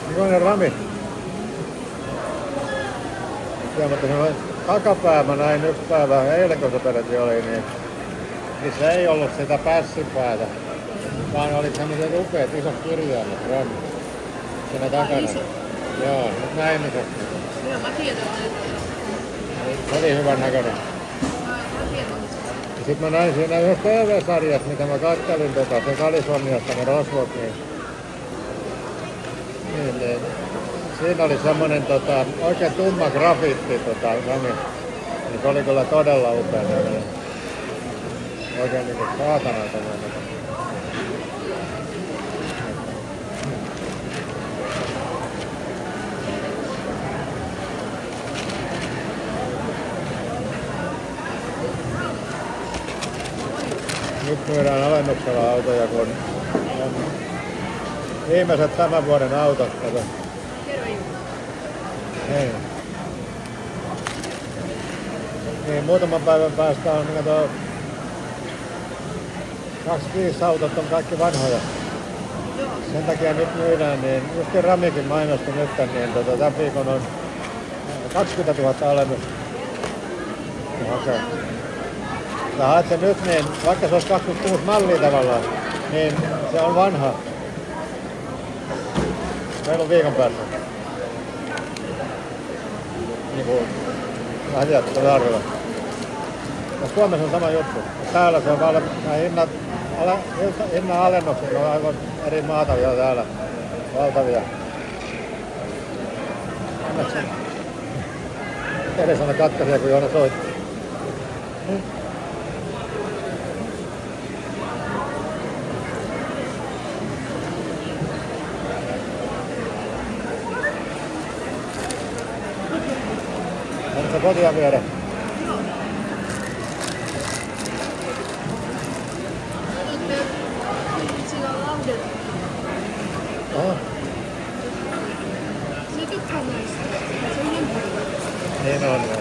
Millainen rami? Ja, mutta se takapää mä näin yksi päivä, eilen kun se peräti oli, niin se ei ollut sitä pässipäätä, vaan oli semmoiset upeat isot kirjaimet rami. Siinä takana. Joo, nyt näin se. Joo, mä tiedän. Se oli hyvän näköinen. Sitten mä näin siinä yhdessä TV-sarjassa, mitä mä kattelin se Kaliforniasta ne rosvot, niin siinä oli semmonen oikein tumma grafiitti rami. Niin se oli kyllä todella upea. Oikein niinku saatana semmoinen. Nyt myydään alennuksella autoja, kun on viimeiset tämän vuoden autot. Niin, muutaman päivän päästä on 25 autot on kaikki vanhoja. Sen takia nyt myydään, niin just Ramikin mainostui nyt, niin tämän viikon on 20 000 alennus. Sä haet sen nyt, niin vaikka se olisi 26 mallia tavallaan, niin se on vanha. Meillä on viikon päästä. Niin kuin vähän tiedätkö arvella. Ja Suomessa on sama juttu. Täällä se on vaan hinnan alennukset on aivan eri maata vielä täällä. Valtavia. Onneksi edessä on katkaisia, kun Joona soitti. Onko kotia viedä? Sillä on laudet. Oho. Se tykkää näistä. Se on niin paljon. Niin on.